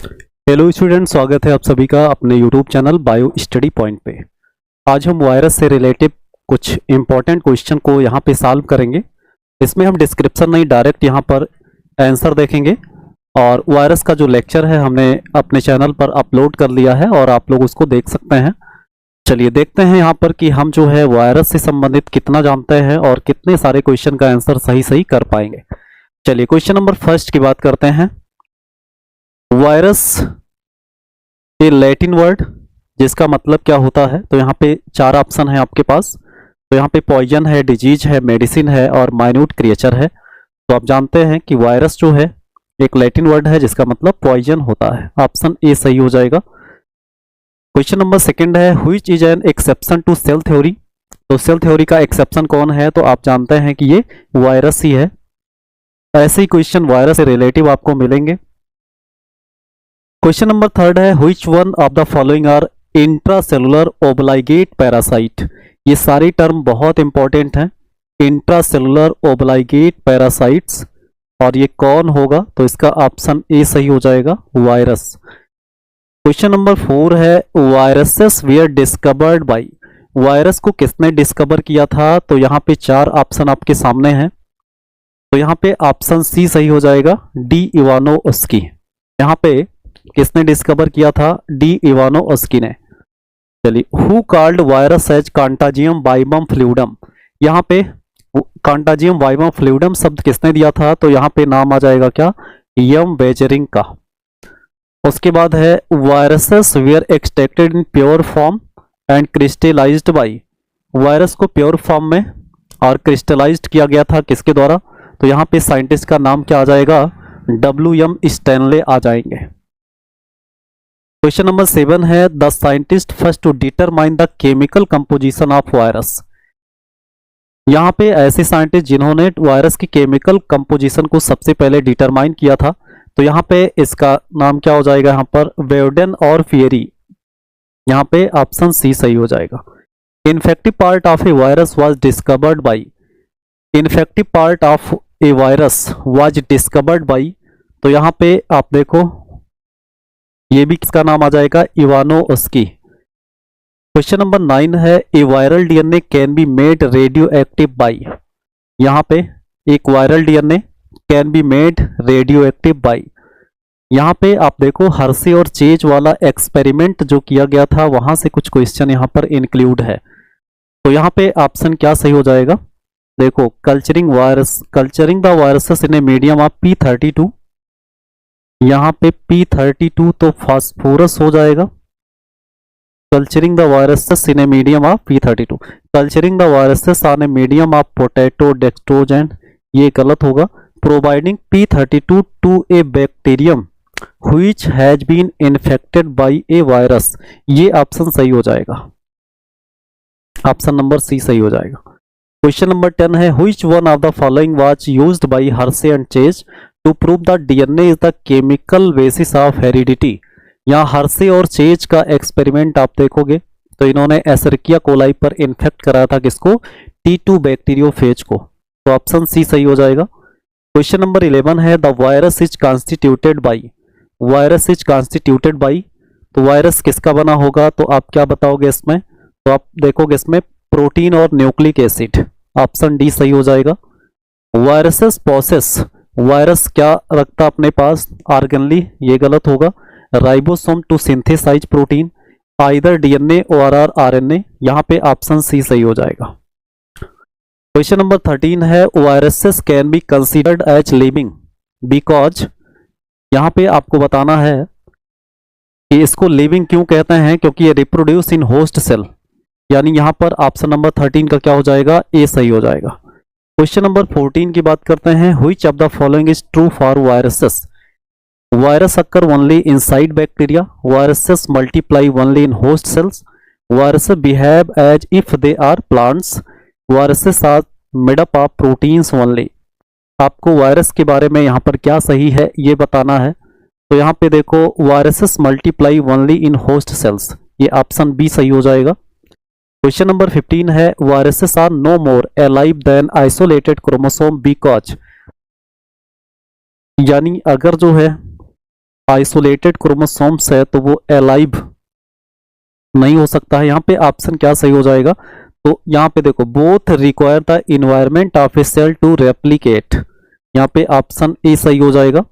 Hello student, स्वागत है आप सभी का अपने YouTube channel bio study point पे। आज हम वायरस से रिलेटेड कुछ इंपॉर्टेंट क्वेश्चन को यहाँ पे सॉल्व करेंगे। इसमें हम डिस्क्रिप्शन नहीं, डायरेक्ट यहाँ पर आंसर देखेंगे। और वायरस का जो लेक्चर है हमने अपने चैनल पर अपलोड कर लिया है और आप लोग उसको देख सकते हैं। चलिए देखते हैं यहाँ पर कि हम जो है वायरस से संबंधित कितना जानते हैं और कितने सारे क्वेश्चन का आंसर सही सही कर पाएंगे। चलिए क्वेश्चन नंबर फर्स्ट की बात करते हैं। वायरस ये लैटिन वर्ड जिसका मतलब क्या होता है, तो यहाँ पे चार ऑप्शन है आपके पास। तो यहाँ पे पॉइजन है, डिजीज है, मेडिसिन है और माइन्यूट क्रिएचर है। तो आप जानते हैं कि वायरस जो है एक लैटिन वर्ड है जिसका मतलब पॉइजन होता है। ऑप्शन ए सही हो जाएगा। क्वेश्चन नंबर सेकंड है, which is an exception to cell theory. तो सेल थ्योरी का एक्सेप्शन कौन है, तो आप जानते हैं कि ये वायरस ही है। ऐसे ही क्वेश्चन वायरस से रिलेटिव आपको मिलेंगे। क्वेश्चन नंबर थर्ड है, which one of the following are intracellular obligate parasite. ये सारी टर्म बहुत इंपॉर्टेंट हैं। इंट्रासेलुलर ओब्लाइगेट पैरासाइट्स, और ये कौन होगा, तो इसका ऑप्शन ए सही हो जाएगा, वायरस। क्वेश्चन नंबर फोर है, viruses were discovered by. Virus को किसने डिस्कवर किया था, तो यहाँ पे चार ऑप्शन आपके सामने हैं। तो यहाँ पे ऑप्शन सी सही हो जाएगा, डी इवानोव्स्की। यहाँ पे किसने डिस्कवर किया था, डी इवानोव्स्की ने। चलिए, who called virus as कांटाजियम वाइबम fluidum. यहाँ पे कांटाजियम वाइबम फ्लूइडम शब्द किसने दिया था, तो यहाँ पे नाम आ जाएगा क्या, यम वेजरिंग का। उसके बाद है, viruses were extracted in pure form and crystallized by. Virus को प्योर फॉर्म में और क्रिस्टलाइज्ड किया गया था किसके द्वारा, तो यहाँ पे साइंटिस्ट का नाम क्या आ जाएगा, डब्ल्यू.एम. स्टैनले आ जाएंगे। क्वेश्चन नंबर सेवन है, the scientist first to determine the chemical composition of virus. यहाँ पे ऐसे साइंटिस्ट जिन्होंने वायरस की केमिकल कंपोजिशन को सबसे पहले डिटरमाइन किया था, तो यहाँ पे इसका नाम क्या हो जाएगा, यहाँ पर वेवडेन और फियरी। यहाँ पे ऑप्शन सी सही हो जाएगा। Infective part of A virus was discovered by. Infective part of A virus was discovered by, तो यहाँ पे आप देखो ये भी किसका नाम आ जाएगा, इवानोव्स्की। क्वेश्चन नंबर 9 है, a viral DNA can be made radioactive by. यहाँ पे एक viral DNA can be made radioactive by. यहाँ पे आप देखो हर्सी और चेज वाला एक्सपेरिमेंट जो किया गया था, वहां से कुछ क्वेश्चन यहाँ पर इंक्लूड है। तो यहाँ पे ऑप्शन क्या सही हो जाएगा, देखो culturing the viruses in a medium of P32। यहाँ पे P32 तो फास्फोरस हो जाएगा। Culturing the viruses in a medium of P32, culturing the viruses on a medium of potato dextrogen, ये गलत होगा। Providing P32 to a bacterium which has been infected by a virus, ये option सही हो जाएगा, option number C सही हो जाएगा। क्वेश्चन नंबर 10 है, which one of the following was used by Hershey and Chase to prove the DNA is the chemical basis of heredity. यहाँ Hershey और चेज का एक्सपेरिमेंट आप देखोगे तो इन्होंने एसरिकिया कोलाई पर इन्फेक्ट कराया था किसको, T2 बैक्टीरियोफेज को। तो ऑप्शन सी सही हो जाएगा। क्वेश्चन नंबर 11 है, the virus is constituted by. Virus is constituted by, तो वायरस किसका बना होगा, तो आप क्या बताओगे इसमें, तो आप देखोगे इसमें प्रोटीन और न्यूक्लिक एसिड, ऑप्शन डी सही हो जाएगा। वायरसेस पोसेस, वायरस क्या रखता अपने पास, ऑर्गेनली, ये गलत होगा। Ribosome to synthesize protein, either DNA or RNA, यहाँ पे ऑप्शन सी सही हो जाएगा। क्वेश्चन नंबर 13 है, viruses can be considered as living because. यहाँ पे आपको बताना है कि इसको लिविंग क्यों कहते हैं, क्योंकि ये रिप्रोड्यूस इन होस्ट सेल, यानी यहाँ पर ऑप्शन नंबर 13 का क्या हो जाएगा, ए सही हो जाएगा। क्वेश्चन नंबर 14 की बात करते हैं, which of the following is true for viruses. Virus occur only inside bacteria, viruses multiply only in host cells, viruses behave as if they are plants, viruses are made up of proteins only. आपको virus के बारे में यहाँ पर क्या सही है ये बताना है। तो यहाँ पे देखो viruses multiply only in host cells, ये ऑप्शन बी सही हो जाएगा। क्वेश्चन नंबर 15 है, viruses are no more alive than isolated chromosome because. यानी अगर जो है आइसोलेटेड क्रोमोसोम्स है तो वो एलाइव नहीं हो सकता है। यहाँ पे ऑप्शन क्या सही हो जाएगा, तो यहाँ पे देखो both require the environment of a cell to replicate, यहाँ पे ऑप्शन ए सही हो जाएगा।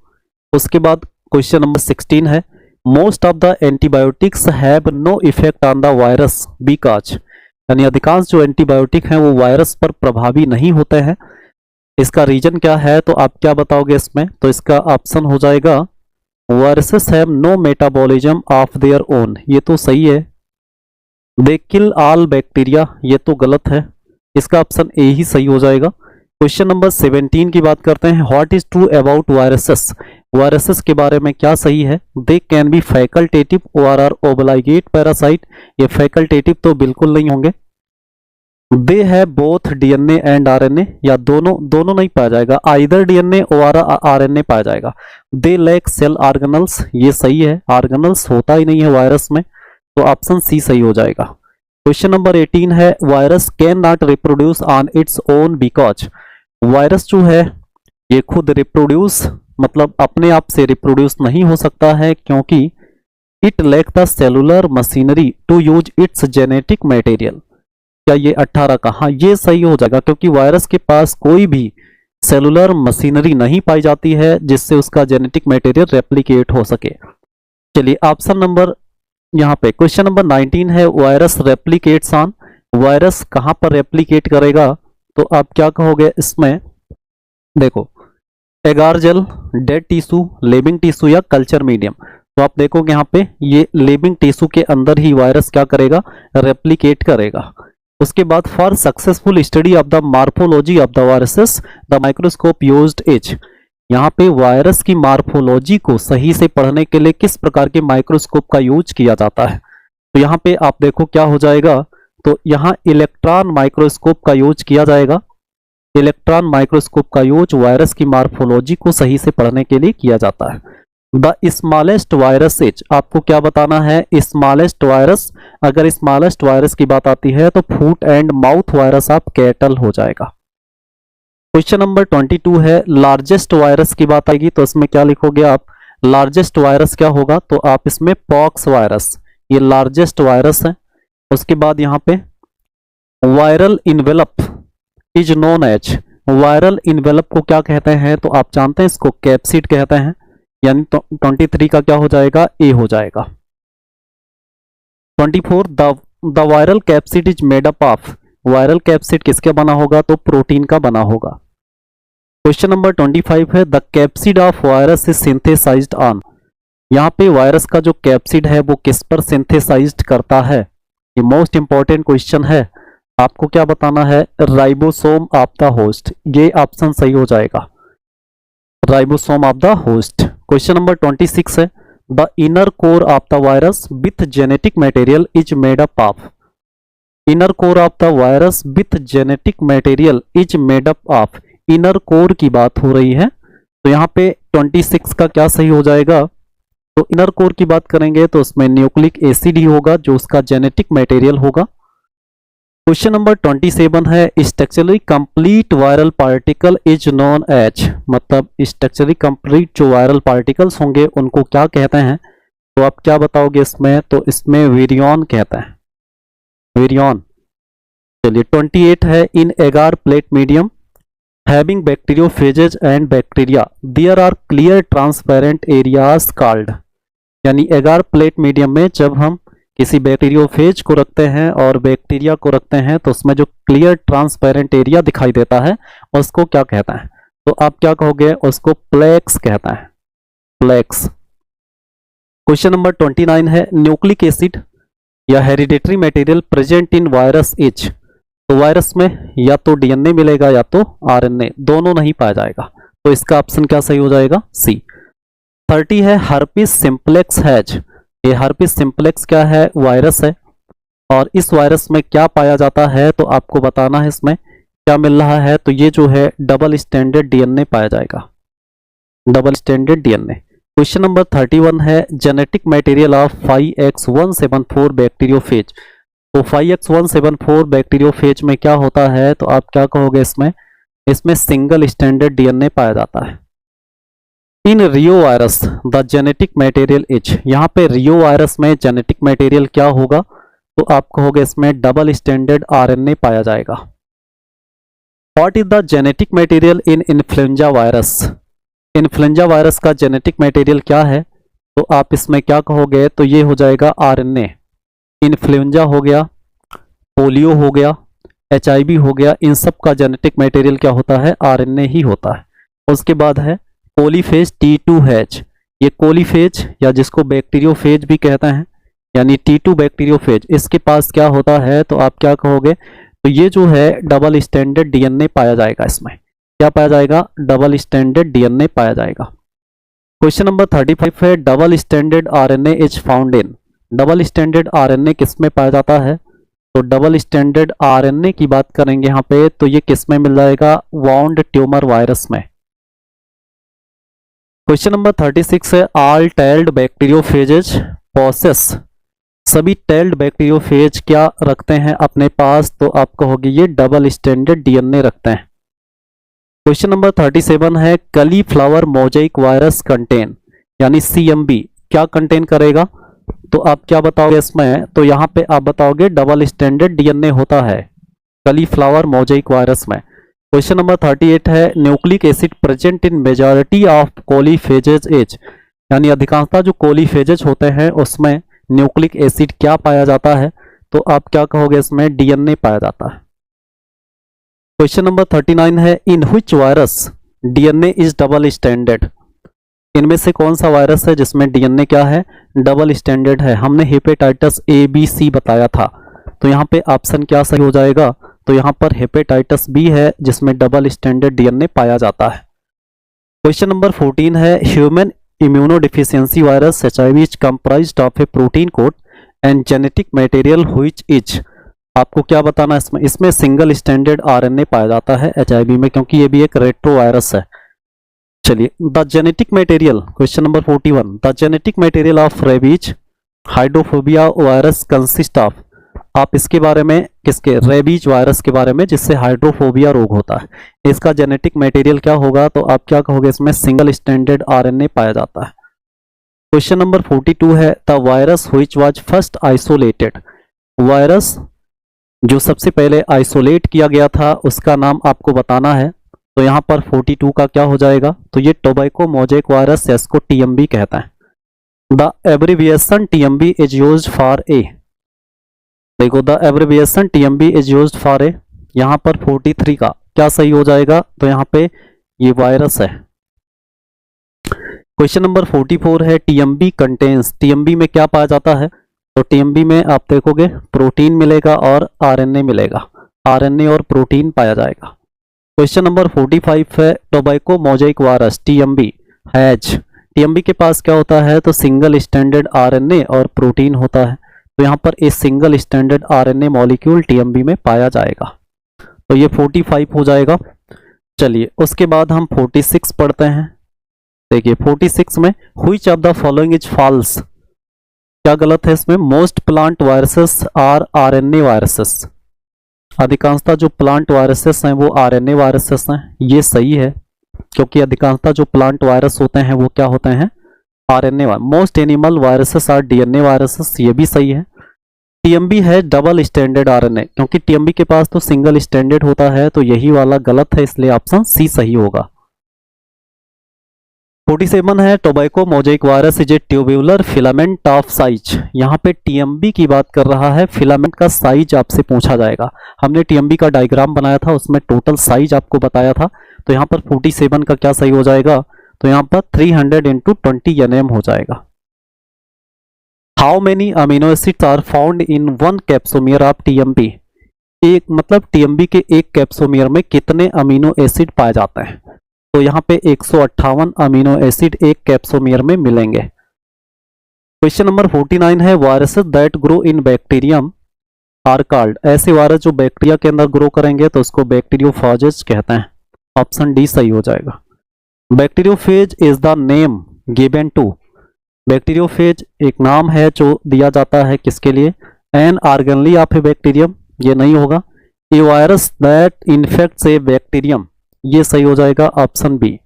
उसके बाद क्वेश्चन नंबर 16 है, most of the antibiotics have no effect on the virus because, यानी अधिकांश जो एंटीबायोटिक हैं वो वायरस पर प्रभावी नहीं होते हैं, इसका रीजन क्या है, तो आप क्या बताओगे इसमें, तो इसका ऑप्शन हो जाएगा viruses have no metabolism of their own, ये तो सही है। दे किल ऑल बैक्टीरिया, ये तो गलत है, इसका ऑप्शन ए ही सही हो जाएगा। क्वेश्चन नंबर 17 की बात करते हैं, what is true about viruses, viruses के बारे में क्या सही है, दे कैन बी फैकल्टेटिव और आर ओब्लाइगेट पैरासाइट, ये फैकल्टेटिव तो बिल्कुल नहीं होंगे। दे है बोथ डीएनए एंड आरएनए, या दोनों नहीं पाया जाएगा, आइदर डीएनए और आरएनए पाया जाएगा। दे लैक सेल ऑर्गेनल्स, ये सही है, ऑर्गेनल्स होता ही नहीं है वायरस में, तो ऑप्शन सी सही हो जाएगा। क्वेश्चन नंबर 18 है, virus can not reproduce on its own because, virus जो है ये खुद रिप्रोड्यूस मतलब अपने आप से रिप्रोड्यूस नहीं हो सकता है क्योंकि it lack the cellular machinery to use its genetic material, क्या ये 18 का, हाँ ये सही हो जाएगा, क्योंकि वायरस के पास कोई भी सेलुलर मशीनरी नहीं पाई जाती है जिससे उसका जेनेटिक मटेरियल रेप्लिकेट हो सके। चलिए ऑप्शन नंबर यहाँ पे क्वेश्चन नंबर 19 है, वायरस रेप्लिकेट्स ऑन, वायरस कहाँ पर रेप्लिकेट करेगा, तो आप क्या कहोगे इसमें, देखो agar gel, dead tissue, living tissue या कल्चर मीडियम, तो आप देखोगे यहाँ पे ये लिविंग टिश्यू के अंदर ही वायरस क्या करेगा, रेप्लिकेट करेगा। उसके बाद for successful study of the morphology of the viruses the microscope used is, यहाँ पे वायरस की मार्फोलॉजी को सही से पढ़ने के लिए किस प्रकार के माइक्रोस्कोप का यूज किया जाता है, तो यहाँ पे आप देखो क्या हो जाएगा, तो यहाँ इलेक्ट्रॉन माइक्रोस्कोप का यूज किया जाएगा। इलेक्ट्रॉन माइक्रोस्कोप का यूज वायरस की मार्फोलॉजी को सही से पढ़ने के लिए किया जाता है। द स्मॉलेस्ट वायरस इज, आपको क्या बताना है, स्मॉलेस्ट वायरस, अगर स्मॉलेस्ट वायरस की बात आती है तो foot and mouth virus of cattle हो जाएगा। क्वेश्चन नंबर 22 है, लार्जेस्ट वायरस की बात आएगी तो इसमें क्या लिखोगे आप, लार्जेस्ट वायरस क्या होगा, तो आप इसमें पॉक्स वायरस, ये लार्जेस्ट वायरस है। उसके बाद यहाँ पे viral envelope is known as, viral envelope को क्या कहते हैं, तो आप जानते हैं इसको कैप्सिड कहते हैं, यानी 23 का क्या हो जाएगा, ए हो जाएगा। 24 the viral capsid is made up of, viral capsid किसके बना होगा, तो प्रोटीन का बना होगा। क्वेश्चन नंबर 25 है, the capsid of virus is synthesized on, यहाँ पे वायरस का जो कैप्सिड है वो किस पर सिंथेसाइज्ड करता है, ये मोस्ट इंपॉर्टेंट क्वेश्चन है, आपको क्या बताना है, राइबोसोम ऑफ द होस्ट, ये ऑप्शन सही हो जाएगा, ribosome of the host. Question number 26 है, the inner core of the virus with genetic material is made up of, inner core of the virus with genetic material is made up of, inner core की बात हो रही है, तो यहाँ पे 26 का क्या सही हो जाएगा, तो इनर कोर की बात करेंगे तो उसमें न्यूक्लिक एसिड ही होगा जो उसका जेनेटिक मटेरियल होगा। क्वेश्चन नंबर 27 है, structurally complete viral particle is known as, मतलब स्ट्रक्चरली कंप्लीट जो वायरल पार्टिकल्स होंगे उनको क्या कहते हैं, तो आप क्या बताओगे इसमें, तो इसमें विरियन कहते हैं, विरियन। चलिए 28 है, in agar plate medium having bacteriophages and bacteria there are clear transparent areas called, यानी एगार प्लेट मीडियम में जब हम किसी बैक्टीरियोफेज को रखते हैं और बैक्टीरिया को रखते हैं तो उसमें जो क्लियर ट्रांसपेरेंट एरिया दिखाई देता है उसको क्या कहता है, तो आप क्या कहोगे, उसको प्लेक्स कहता है, प्लेक्स। क्वेश्चन नंबर 29 है, न्यूक्लिक एसिड या hereditary material present in virus is, तो वायरस में या तो डीएनए मिलेगा या तो आरएनए, दोनों नहीं पाया जाएगा, तो इसका ऑप्शन क्या सही हो जाएगा, सी। 30 है, हर्पिस सिंप्लेक्स हैज, ये हर्पिस सिंप्लेक्स क्या है, वायरस है, और इस वायरस में क्या पाया जाता है, तो आपको बताना है इसमें क्या मिल रहा है, तो ये जो है डबल स्टैंडर्ड डीएनए पाया जाएगा, double standard DNA. Question number 31 है, genetic material of 5X174 bacteriophage, तो 5X174 बैक्टीरियोफेज में क्या होता है, तो आप क्या कहोगे इसमें, इसमें सिंगल स्टैंडर्ड डीएनए पाया जाता है, in reo virus the genetic material is, यहाँ पे रियो वायरस में जेनेटिक मटेरियल क्या होगा, तो आप कहोगे इसमें डबल स्टैंडर्ड आरएनए पाया जाएगा। What is the genetic material in influenza virus, influenza virus का जेनेटिक मटेरियल क्या है, तो आप इसमें क्या कहोगे, तो ये हो जाएगा आरएनए। इन्फ्लुएंजा हो गया, पोलियो हो गया, एचआईवी हो गया, इन सब का जेनेटिक मटेरियल क्या होता है, आरएनए ही होता है। उसके बाद है कोलीफेज T2H, ये कोलीफेज या जिसको बैक्टीरियोफेज भी कहते हैं, यानी T2 बैक्टीरियोफेज, इसके पास क्या होता है, तो आप क्या कहोगे, तो ये जो है डबल स्टैंडर्ड डीएनए पाया जाएगा। इसमें क्या पाया जाएगा, डबल स्टैंडर्ड डीएनए पाया जाएगा। क्वेश्चन नंबर 35 है double standard RNA is found in, double standard RNA किस में पाया जाता है, तो डबल स्टैंडर्ड आरएनए की बात करेंगे यहाँ पे, तो ये किस में मिल जाएगा, वाउंड ट्यूमर वायरस में। क्वेश्चन नंबर 36 है ऑल टेल्ड बैक्टीरियोफेजेज पोसेस, सभी टेल्ड बैक्टीरियोफेज क्या रखते हैं अपने पास, तो आप कहोगे ये डबल स्टैंडर्ड डीएनए रखते हैं। क्वेश्चन नंबर 37 है कलीफ्लावर मोजाइक वायरस कंटेन, यानी सीएमबी क्या कंटेन करेगा, तो आप क्या बताओगे इसमें, तो यहाँ पे आप बताओगे डबल स्टैंडर्ड डीएनए होता है कलीफ्लावर मोजाइक वायरस में। क्वेश्चन नंबर 38 है nucleic acid present in majority of coliphages as, यानी अधिकांशतः जो कोलीफेजेज होते हैं उसमें न्यूक्लिक एसिड क्या पाया जाता है, तो आप क्या कहोगे इसमें, डीएनए पाया जाता है। क्वेश्चन नंबर 39 है in which virus DNA is double standard, इनमें से कौन सा वायरस है जिसमें डीएनए क्या है, डबल स्टैंडर्ड है। हमने हेपेटाइटिस ए बी सी बताया था, तो यहाँ पे ऑप्शन क्या सही हो जाएगा, तो यहाँ पर हेपेटाइटिस बी है जिसमें डबल स्टैंडर्ड डीएनए पाया जाता है। क्वेश्चन नंबर 14 है human immunodeficiency virus HIV is comprised of A protein code and genetic material which is, आपको क्या बताना है इसमें, इसमें सिंगल स्टैंडर्ड आरएनए पाया जाता है एचआईवी में, क्योंकि ये भी एक रेट्रो वायरस है। चलिए the genetic material, question number 41 the genetic material of rabies hydrophobia virus consist of, आप इसके बारे में, किसके, रेबीज वायरस के बारे में जिससे हाइड्रोफोबिया रोग होता है, इसका जेनेटिक मटेरियल क्या होगा, तो आप क्या कहोगे इसमें, सिंगल स्टैंडर्ड आरएनए पाया जाता है। क्वेश्चन नंबर 42 है the virus which was first isolated, virus जो सबसे पहले आइसोलेट किया गया था उसका नाम आपको बताना है, तो यहाँ पर 42 का क्या हो जाएगा, तो ये टोबैको मोजाइक वायरस, जिसको टीएमबी कहता है। The abbreviation TMV is used for a, देखो the abbreviation TMV is used for a, यहाँ पर 43 का क्या सही हो जाएगा, तो यहाँ पे ये वायरस है। क्वेश्चन नंबर 44 है टीएमबी कंटेन्स, टीएमबी में क्या पाया जाता है, तो टीएमबी में आप देखोगे प्रोटीन मिलेगा और आरएनए मिलेगा, आरएनए और प्रोटीन पाया जाएगा। क्वेश्चन नंबर 45 है tobacco mosaic virus TMV has, TMV के पास क्या होता है, तो सिंगल स्टैंडर्ड आरएनए और प्रोटीन होता है, तो यहाँ पर इस single standard RNA molecule TMV में पाया जाएगा, तो ये 45 हो जाएगा। चलिए उसके बाद हम 46 पढ़ते हैं। देखिए 46 में which of the following is false, क्या गलत है इसमें, most plant viruses are RNA viruses, अधिकांशतः जो प्लांट वायरसेस हैं वो आरएनए वायरसेस हैं, ये सही है क्योंकि अधिकांशतः जो प्लांट वायरस होते हैं वो क्या होते हैं, RNA. Most animal viruses are DNA viruses, ये भी सही है। टीएमबी है डबल स्टैंडर्ड आरएनए, क्योंकि टीएमबी के पास तो सिंगल स्टैंडर्ड होता है, तो यही वाला गलत है, इसलिए ऑप्शन सी सही होगा। 47 है tobacco mosaic virus is a tubular filament of size, यहाँ पे टीएमबी की बात कर रहा है, फिलामेंट का साइज आपसे पूछा जाएगा। हमने टीएमबी का डायग्राम बनाया था, उसमें टोटल साइज आपको बताया था, तो यहाँ पर 47 का क्या सही हो जाएगा, तो यहाँ पर 300 × 20 nm हो जाएगा। How many amino acids are found in one capsomere of TMV, एक मतलब टीएमबी के एक कैप्सोमियर में कितने अमीनो एसिड पाए जाते हैं, तो यहाँ पे 158 अमीनो एसिड एक कैप्सोमियर में मिलेंगे। क्वेश्चन नंबर 49 है viruses that grow in bacterium are called, ऐसे वायरस जो बैक्टीरिया के अंदर ग्रो करेंगे तो उसको बैक्टीरियोफेजेस कहते हैं, ऑप्शन डी सही हो जाएगा। Bacteriophage is the name given to, bacteriophage एक नाम है जो दिया जाता है किसके लिए, an organelle of a bacterium, ये नहीं होगा। A virus that infects a bacterium, ये सही हो जाएगा ऑप्शन बी।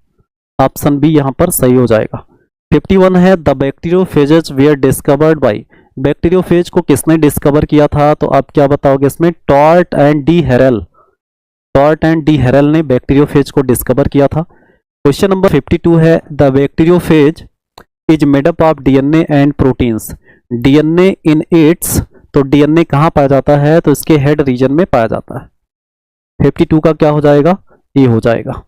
ऑप्शन बी यहाँ पर सही हो जाएगा। 51 है the bacteriophages were discovered by, bacteriophage को किसने डिस्कवर किया था, तो आप क्या बताओगे इसमें, Twort and d'Herelle, Twort and d'Herelle ने बैक्टीरियोफेज को डिस्कवर किया था। क्वेश्चन नंबर 52 है the bacteriophage is made up of DNA and proteins, DNA in its, तो डीएनए कहाँ पाया जाता है, तो इसके हेड रीजन में पाया जाता है। 52 का क्या हो जाएगा, ए हो जाएगा।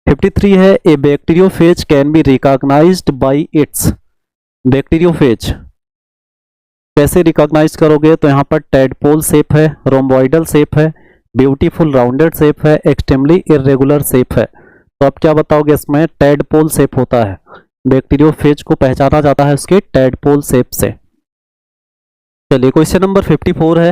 53 है ए bacteriophage can be recognized by its, bacteriophage कैसे रिकॉग्नाइज करोगे, तो यहाँ पर टेडपोल शेप है, रोम्बॉइडल शेप है, ब्यूटीफुल राउंडेड शेप है, एक्सट्रीमली इरेगुलर शेप है, तो आप क्या बताओगे इसमें, टेडपोल शेप होता है, बैक्टीरियोफेज को पहचाना जाता है उसके टेडपोल शेप से। चलिए क्वेश्चन नंबर 54 है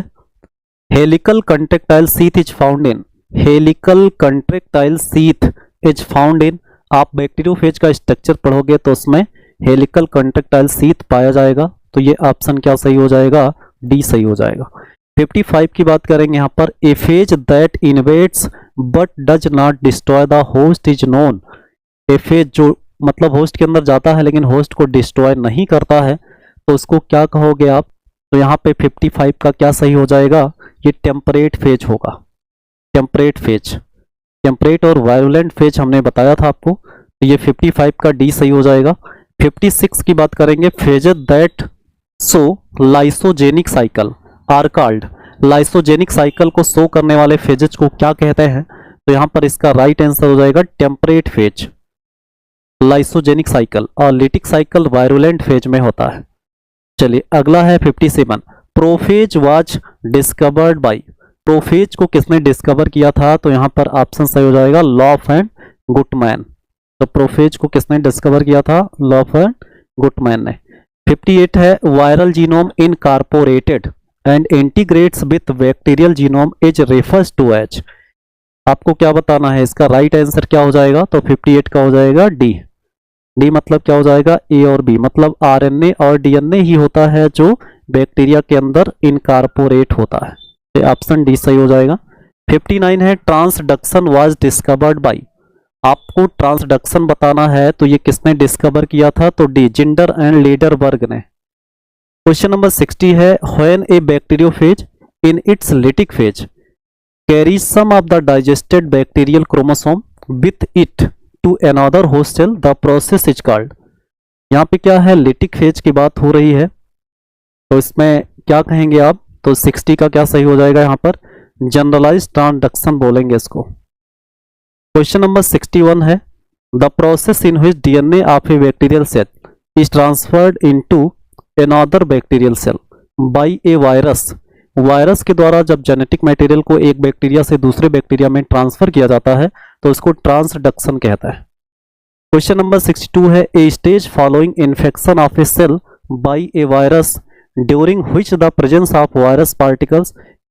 helical contractile sheath is found in, helical contractile sheath is found in, आप बैक्टीरियोफेज का स्ट्रक्चर पढ़ोगे तो उसमें हेलिकल कंट्रेक्टाइल सीथ पाया जाएगा, तो ये ऑप्शन क्या सही हो जाएगा, डी सही हो जाएगा। 55 की बात करेंगे यहाँ पर, a phage that invades but does not destroy the host is known, a phage जो मतलब होस्ट के अंदर जाता है लेकिन होस्ट को डिस्ट्रॉय नहीं करता है, तो उसको क्या कहोगे आप, तो यहाँ पे 55 का क्या सही हो जाएगा, ये टेम्परेट फेज होगा, टेम्परेट फेज, टेम्परेट और वायलेंट फेज हमने बताया था आपको, तो ये 55 का डी सही हो जाएगा। 56 की बात करेंगे, phages that show lysogenic cycle are called, lysogenic cycle को शो करने वाले फेजेस को क्या कहते हैं, तो यहाँ पर इसका राइट आंसर हो जाएगा टेम्परेट फेज, लाइसोजेनिक साइकिल, और लिटिक साइकिल वायरुलेंट फेज में होता है। चलिए अगला है 57, prophase was discovered bye, prophase को किसने डिस्कवर किया था, तो यहाँ पर ऑप्शन सही हो जाएगा लॉफ एंड गुटमैन, तो प्रोफेज को किसने डिस्कवर किया था, लॉफ एंड गुटमैन ने। 58 है viral genome incorporated and integrates with bacterial genome is refers to as, आपको क्या बताना है, इसका राइट आंसर क्या हो जाएगा, तो 58 का हो जाएगा डी, डी मतलब क्या हो जाएगा, ए और बी, मतलब आरएनए और डीएनए ही होता है जो बैक्टीरिया के अंदर इनकॉर्पोरेट होता है, तो ऑप्शन डी सही हो जाएगा। 59 है ट्रांसडक्शन वाज डिस्कवर्ड बाय, आपको ट्रांसडक्शन बताना है, तो ये किसने डिस्कवर किया था, तो डी जिंडर एंड लीडरबर्ग ने। क्वेश्चन नंबर 60 है when a bacteriophage in its lytic phase carries some of the digested bacterial chromosome with it to another host cell, the process is called, यहाँ पे क्या है, lytic phase की बात हो रही है, तो इसमें क्या कहेंगे आप, तो 60 का क्या सही हो जाएगा, यहाँ पर जनरलाइज ट्रांसडक्शन बोलेंगे इसको। क्वेश्चन नंबर 61 है the process in which DNA of a bacterial cell is transferred into another bacterial cell by a virus, virus के द्वारा जब जेनेटिक मटेरियल को एक बैक्टीरिया से दूसरे बैक्टीरिया में ट्रांसफर किया जाता है तो उसको ट्रांसडक्शन कहता है। क्वेश्चन नंबर 62 है a stage following infection of a cell by a virus during which the presence of virus particles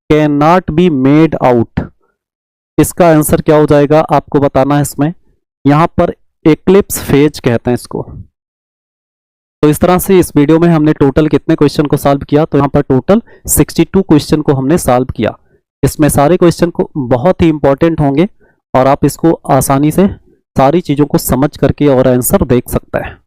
can not be made out, इसका आंसर क्या हो जाएगा, आपको बताना है इसमें, यहाँ पर एक्लिप्स फेज कहते हैं इसको। तो इस तरह से इस वीडियो में हमने टोटल कितने क्वेश्चन को सॉल्व किया, तो यहाँ पर टोटल 62 क्वेश्चन को हमने सॉल्व किया, इसमें सारे क्वेश्चन को बहुत ही इंपॉर्टेंट होंगे और आप इसको आसानी से सारी चीज़ों को समझ करके और आंसर देख सकते हैं।